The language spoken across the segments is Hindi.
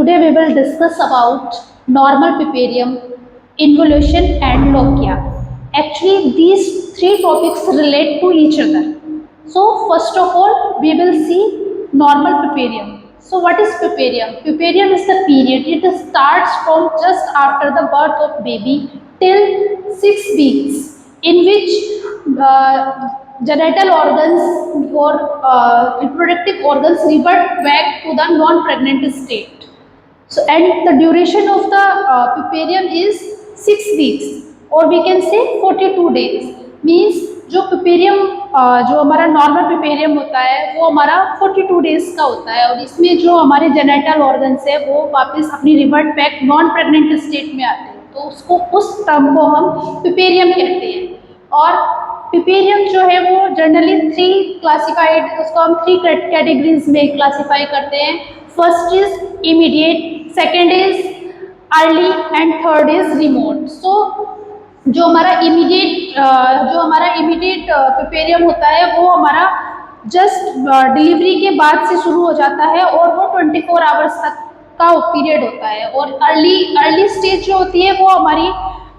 today we will discuss about normal puparium, involution and lochia. Actually, these three topics relate to each other. So first of all, we will see normal puparium. So what is puparium? Puparium is the period. It starts from just after the birth of baby till 6 weeks, in which genital organs or reproductive organs revert back to the non-pregnant state. So, and the duration of the puparium is 6 weeks or we can say 42 days. Means जो puparium जो हमारा नॉर्मल puparium होता है वो हमारा 42 डेज का होता है और इसमें जो हमारे जेनेटल ऑर्गन्स है वो वापस अपनी revert back non pregnant state में आते हैं, तो उसको उस टर्म को हम puparium कहते हैं. और puparium जो है वो जनरली थ्री क्लासिफाइड, उसको हम थ्री कैटेगरीज में क्लासीफाई करते हैं. First is immediate, second is early and third is remote. So जो हमारा इमीडिएट puparium होता है वो हमारा जस्ट डिलीवरी के बाद से शुरू हो जाता है और वो 24 आवर्स तक का पीरियड होता है. और अर्ली स्टेज जो होती है वो हमारी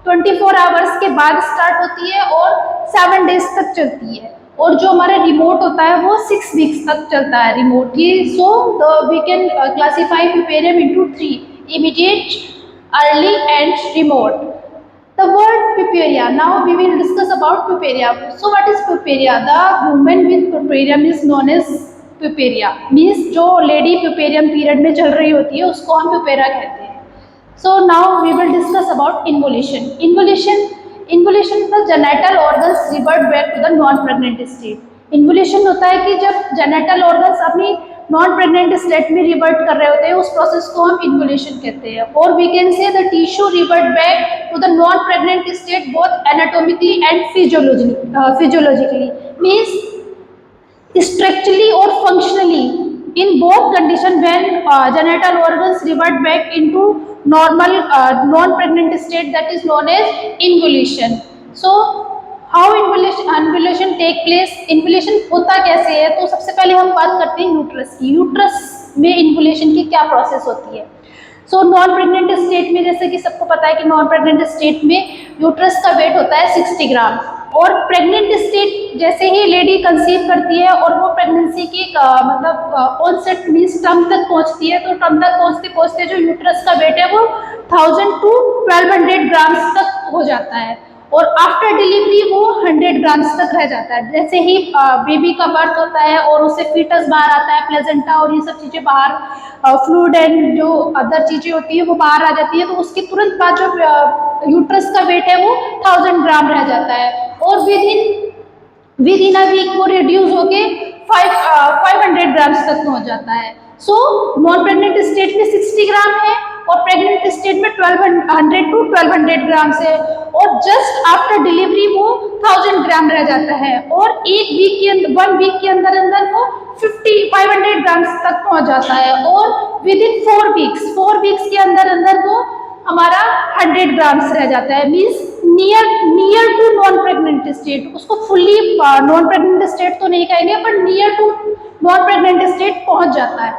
24 आवर्स के बाद स्टार्ट होती है और 7 डेज तक चलती है. और जो हमारा रिमोट होता है वो 6 वीक्स तक चलता है remotely. So we can classify puparium into 3: immediate, early and remote. The word puparia. Now we will discuss about puparia. So what is puparia? The woman with puparium is known as puparia. Means जो lady puparium period में चल रही होती है उसको हम puparia कहते हैं. So now we will discuss about involution. Involution the genital organs revert back to the non-pregnant state. Involution होता है कि जब genital organs अपनी नॉन प्रेग्नेंट स्टेट में रिवर्ट कर रहे होते हैं, उस प्रोसेस को हम इन्वोल्यूशन कहते हैं. और we can say the tissue revert back to the non pregnant state both anatomically and physiologically. Means structurally और functionally in both condition when genital organs revert back into normal non-pregnant state, that is known as involution. So how involution take place? involution होता कैसे है? तो सबसे पहले हम बात करते हैं यूट्रस की. यूट्रस में इन्वोल्यूशन की क्या प्रोसेस होती है? सो नॉन प्रेग्नेंट स्टेट में, जैसे कि सबको पता है कि नॉन प्रेग्नेंट स्टेट में यूट्रस का वेट होता है 60 ग्राम. और प्रेग्नेंट स्टेट जैसे ही लेडी कंसीव करती है और वो प्रेगनेंसी की मतलब ऑनसेट मीन्स टर्म तक पहुंचती है, तो टर्म तक पहुंचते पहुंचते जो यूट्रस का वेट है वो 1000 to 1200 ग्राम्स तक हो जाता है. और आफ्टर डिलीवरी वो 100 ग्राम्स तक रह जाता है. जैसे ही बेबी का बर्थ होता है और उसे फीटस बाहर आता है, प्लेजेंटा और ये सब चीज़ें बाहर, फ्लूइड एंड जो अदर चीज़ें होती है वो बाहर आ जाती है, तो उसके तुरंत बाद जो यूट्रस का वेट है वो 1000 ग्राम रह जाता है. और विद इन अ वीक वो रिड्यूस होके 500 ग्राम्स तक पहुँच जाता है. सो नॉन प्रेग्नेंट स्टेट में 60 ग्राम है और प्रेग्नेंट स्टेट में 1200 to 1200 ग्राम से, और जस्ट आफ्टर डिलीवरी वो 1000 ग्राम रह जाता है. और 1 वीक के अंदर वो 500 ग्राम्स तक पहुंच जाता है. और विद इन 4 वीक्स के अंदर वो हमारा 100 ग्राम्स रह जाता है. Means near to non pregnant state. उसको फुल्ली नॉन प्रेग्नेंट स्टेट तो नहीं कहेंगे पर near to non pregnant state पहुंच जाता है.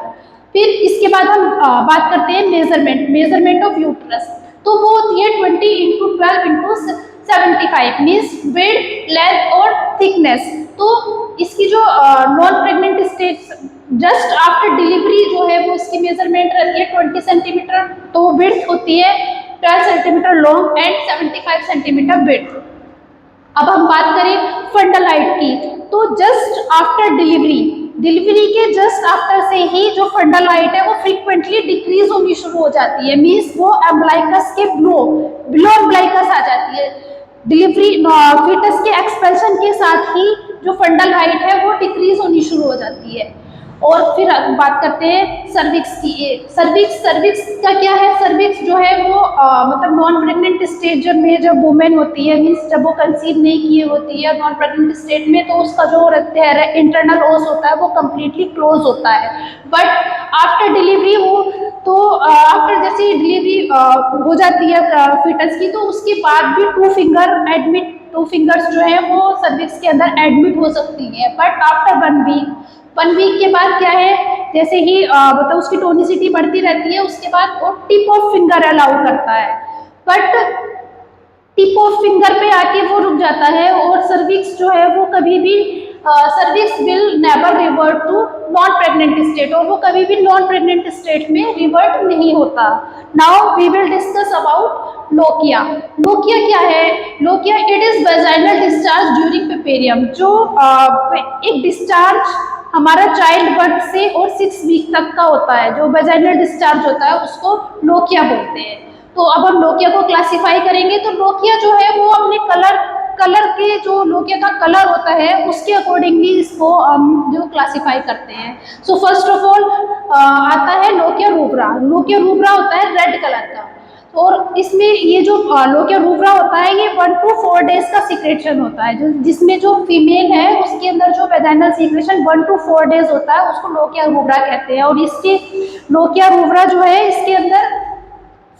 फिर इसके बाद हम बात करते हैं मेजरमेंट ऑफ यूट्रस. तो वो होती है 20 into 12 into 75 means width, length और थिकनेस. तो इसकी जो non pregnant stage just after delivery जो है वो इसकी मेजरमेंट रहती है 20 सेंटीमीटर. तो विड्थ होती है 12 centimetre long and 75 centimetre width. अब हम बात करें फंडल हाइट की, तो जस्ट आफ्टर डिलीवरी के जस्ट आफ्टर से ही जो फंडल हाइट है वो फ्रीक्वेंटली डिक्रीज होनी शुरू हो जाती है. मीन्स वो एम्ब्लाइकस के बिलो एम्ब्लाइकस आ जाती है. डिलीवरी फीटस के एक्सपेंशन के साथ ही जो फंडल हाइट है वो डिक्रीज होनी शुरू हो जाती है. और फिर बात करते हैं सर्विक्स की. सर्विक्स का क्या है? सर्विक्स जो है वो मतलब नॉन प्रेग्नेंट स्टेज में जब वुमेन होती है, मीन्स जब वो कंसीव नहीं किए होती है नॉन प्रेग्नेंट स्टेट में, तो उसका जो रहते हैं इंटरनल ओस होता है वो कम्प्लीटली क्लोज होता है. बट आफ्टर डिलीवरी हो तो आफ्टर जैसे डिलीवरी हो जाती है फीटस की, तो उसके बाद भी 2 फिंगर्स जो है वो सर्विक्स के अंदर एडमिट हो सकती है. बट आफ्टर 1 वीक 1 वीक के बाद क्या है, जैसे ही मतलब उसकी टोनिसिटी बढ़ती रहती है, उसके बाद वो टिप ऑफ फिंगर अलाउ करता है, बट टिप ऑफ फिंगर पे आके वो रुक जाता है, और सर्विक्स जो है वो कभी भी cervix will never revert to non pregnant state, और वो कभी भी नॉन प्रेग्नेंट स्टेट में रिवर्ट नहीं होता। Now we will discuss about lochia. Lochia क्या है? Lochia it is vaginal discharge during puerperium, जो एक डिस्चार्ज हमारा चाइल्ड बर्थ से और 6 वीक तक का होता है, जो वेजाइनल डिस्चार्ज होता है उसको लोकिया बोलते हैं। तो अब हम लोकिया को क्लासिफाई करेंगे, तो लोकिया जो है वो अपने कलर के, जो लोकिया का कलर होता है उसके अकॉर्डिंगली इसको हम जो क्लासिफाई करते हैं। सो फर्स्ट ऑफ ऑल आता है लोकिया रूब्रा। लोकिया रूब्रा होता है रेड कलर का, और इसमें ये जो लोकिया रूब्रा होता है ये 1 to 4 डेज का सीक्रेशन होता है, जिसमें जो फीमेल है उसके अंदर जो वेजाइनल सीक्रेशन 1 to 4 डेज होता है उसको लोकिया रूब्रा कहते हैं। और इसके लोकिया रूब्रा जो है इसके अंदर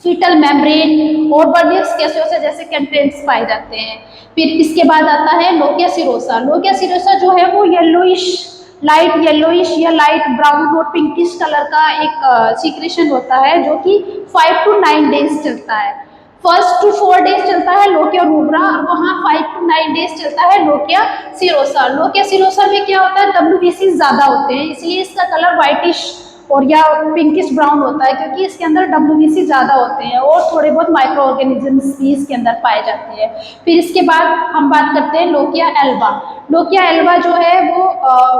फीटल मेम्ब्रेन और बर्नियर्स गैसियोसा जैसे कंटेंट्स पाए जाते हैं। फिर इसके बाद आता है लोकिया सिरोसा। लोकिया सिरोसा जो है वो येलोइश, लाइट येलोइश या लाइट ब्राउन और पिंकिश कलर का एक सीक्रेशन होता है, जो कि 5 to 9 डेज चलता है। 1 to 4 डेज चलता है लोकिया रूब्रा, और वहाँ 5 to 9 डेज चलता है लोकिया सिरोसा। लोकिया सिरोसा में क्या होता है, WBC ज्यादा होते हैं, इसलिए इसका कलर व्हाइटिश और या पिंकिश ब्राउन होता है, क्योंकि इसके अंदर WBC ज़्यादा होते हैं और थोड़े बहुत माइक्रो ऑर्गेनिजम्स भी इसके अंदर पाए जाते हैं। फिर इसके बाद हम बात करते हैं लोकिया एल्बा। लोकिया एल्बा जो है वो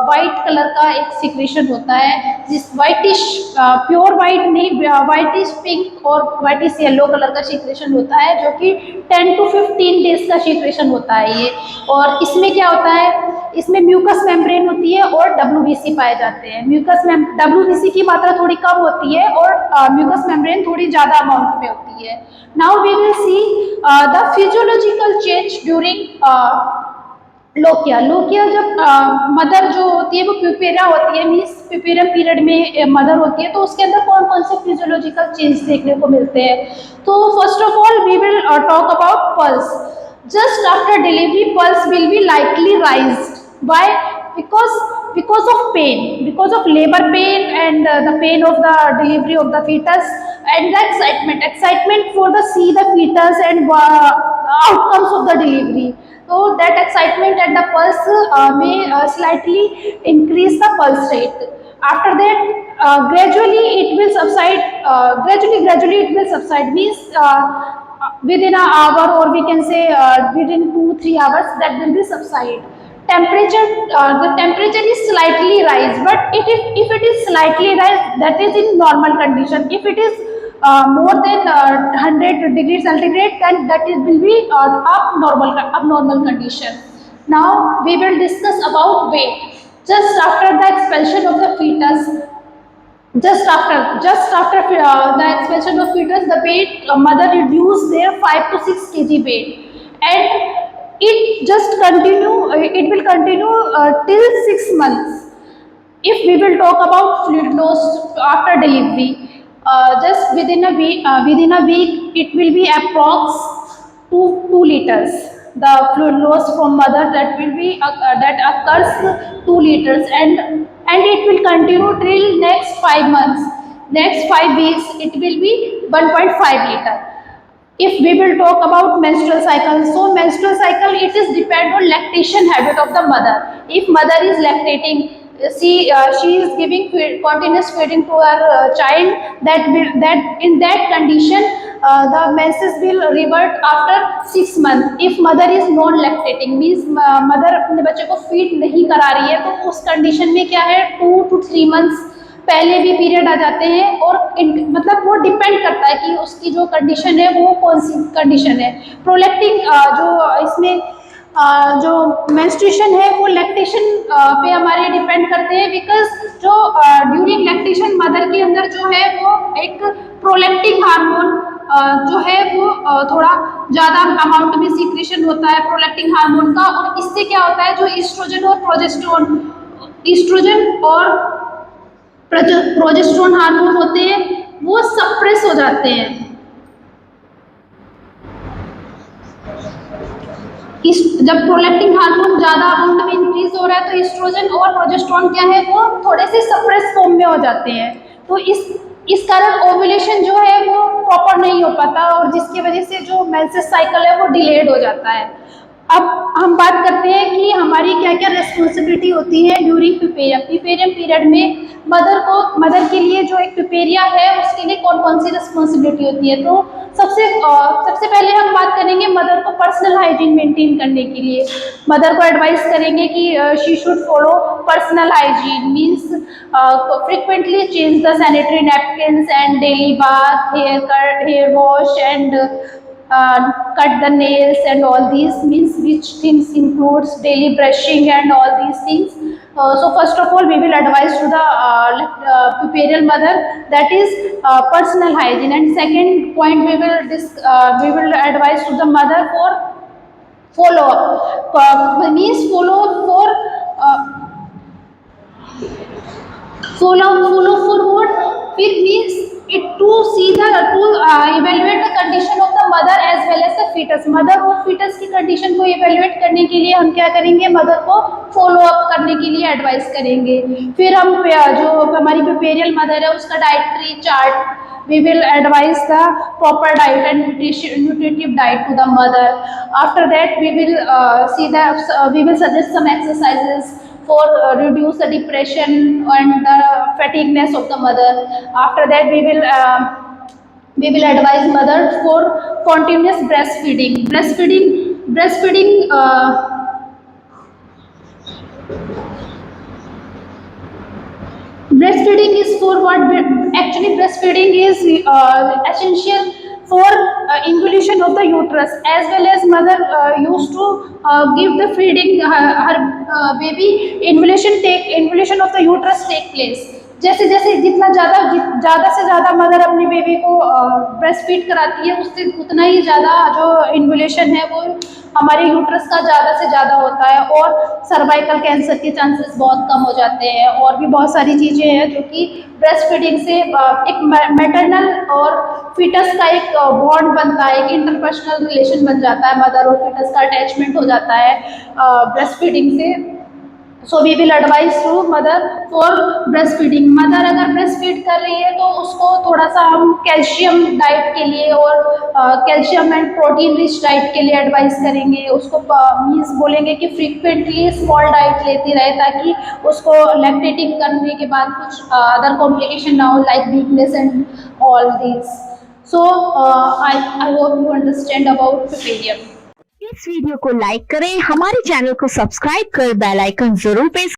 वाइट कलर का एक सिक्रेशन होता है, जिस वाइटिश, प्योर वाइट नहीं, वाइटिश पिंक और वाइटिश येलो कलर का सिक्रेशन होता है, जो कि 10 to 15 डेज का सिक्रेशन होता है ये। और इसमें क्या होता है, इसमें म्यूकस मेम्ब्रेन होती है और WBC पाए जाते हैं। WBC की मात्रा थोड़ी कम होती है और म्यूकस मेम्ब्रेन थोड़ी ज्यादा अमाउंट में होती है। Now we will see the physiological change during lochia. Lochia जब मदर जो होती है वो प्यूपेरा होती है, मीन्स प्यूपेरा पीरियड में मदर होती है, तो उसके अंदर कौन कौन से फिजियोलॉजिकल चेंज देखने को मिलते हैं। तो first of all we will talk about pulse. Just after delivery, pulse will be likely raised. Why? Because of pain, because of labor pain and the pain of the delivery of the fetus, and the excitement for the see the fetus and outcomes of the delivery. So that excitement and the pulse may slightly increase the pulse rate. After that, gradually it will subside. Gradually it will subside. Means within an hour, or we can say within 2-3 hours, that will be subside. Temperature, the temperature is slightly rise, but if it is slightly rise, that is in normal condition. If it is more than 100 degrees centigrade, then that is will be abnormal condition. Now we will discuss about weight. Just after the expulsion of the fetus, just after the expulsion of fetus, the weight mother reduce their 5 to 6 kg weight, and it will continue till 6 months. If we will talk about fluid loss after delivery, just within a week it will be approx 2 liters. The fluid loss from mother that will be that occurs 2 liters, and it will continue till next 5 months. Next 5 weeks it will be 1.5 liter. If we will talk about menstrual cycle, so menstrual cycle, it is depend on lactation habit of the mother. If mother is lactating, she is giving continuous feeding to her child, that in that condition the menses will revert after 6 months. If mother is non lactating, means mother अपने बच्चे को फीड नहीं करा रही है, तो उस कंडीशन में क्या है, 2 to 3 months पहले भी पीरियड आ जाते हैं। और मतलब वो डिपेंड करता है कि उसकी जो कंडीशन है वो कौन सी कंडीशन है। प्रोलैक्टिन जो इसमें जो मेंस्ट्रुएशन है वो लैक्टेशन पे हमारे डिपेंड करते हैं, बिकॉज जो ड्यूरिंग लैक्टेशन मदर के अंदर जो है वो एक प्रोलैक्टिन हार्मोन जो है वो थोड़ा ज़्यादा अमाउंट में सीक्रेशन होता है प्रोलैक्टिन हार्मोन का, और इससे क्या होता है, जो ईस्ट्रोजन और प्रोजेस्टेरोन हार्मोन होते हैं वो सप्रेस हो जाते हैं। जब प्रोलैक्टिन हार्मोन ज्यादा अमाउंट में इंक्रीज हो रहा है तो एस्ट्रोजन और प्रोजेस्टेरोन क्या है वो थोड़े से सप्रेस फॉर्म में हो जाते हैं, तो इस कारण ओव्यूलेशन जो है वो प्रॉपर नहीं हो पाता और जिसकी वजह से जो मेंसेस साइकिल है वो डिलेड हो जाता है। अब हम बात करते हैं कि हमारी क्या क्या रिस्पॉन्सिबिलिटी होती है ड्यूरिंग पिपेरियम। पिपेरियम पीरियड में मदर के लिए जो एक पिपेरिया है उसके लिए कौन कौन सी रिस्पॉन्सिबिलिटी होती है। तो सबसे पहले हम बात करेंगे मदर को पर्सनल हाइजीन मेंटेन करने के लिए। मदर को एडवाइस करेंगे कि she should follow personal hygiene, means frequently change the sanitary napkins and daily bath, hair wash and cut the nails and all these, means which things includes daily brushing and all these things. So first of all we will advise to the puerperal mother, that is personal hygiene, and second point we will advise to the mother for follow up, means follow for follow for what it means it to see the to evaluate the condition of the mother as well as the fetus। Mother और fetus की कंडीशन को इवेल्युएट करने के लिए हम क्या करेंगे, मदर को फॉलो अप करने के लिए एडवाइस करेंगे। फिर हम जो हमारी पिपेरियल मदर है उसका dietary chart, we will advise the proper diet and nutritive diet to the mother। After that we will suggest some exercises for reduce the depression and the fatigueness of the mother। After that we will advise mother for continuous breastfeeding। Breastfeeding is for what? Actually breastfeeding is essential for involution of the uterus, as well as mother used to give the feeding her baby, involution of the uterus take place। जैसे जैसे जितना ज़्यादा से ज़्यादा मदर अपने बेबी को ब्रेस्ट फीड कराती है उससे उतना ही ज़्यादा जो इन्वोल्यूशन है वो हमारे यूट्रस का ज़्यादा से ज़्यादा होता है और सर्वाइकल कैंसर के चांसेस बहुत कम हो जाते हैं। और भी बहुत सारी चीज़ें हैं जो कि ब्रेस्ट फीडिंग से एक मैटरनल और फीटस का एक बॉन्ड बनता है, एक इंटरपर्सनल रिलेशन बन जाता है, मदर और फीटस का अटैचमेंट हो जाता है ब्रेस्ट फीडिंग से। So we will advice to mother for breast feeding. Mother अगर ब्रेस्ट फीड कर रही है तो उसको थोड़ा सा हम कैल्शियम डाइट के लिए और calcium and protein rich diet के लिए एडवाइस करेंगे। उसको मीन्स बोलेंगे कि फ्रीक्वेंटली स्मॉल डाइट लेती रहे ताकि उसको लैक्टेटिंग करने के बाद कुछ अदर कॉम्प्लिकेशन ना हो like weakness and all this. So I hope you understand about puerperium. इस वीडियो को लाइक करें, हमारे चैनल को सब्सक्राइब कर बेल आइकन जरूर प्रेस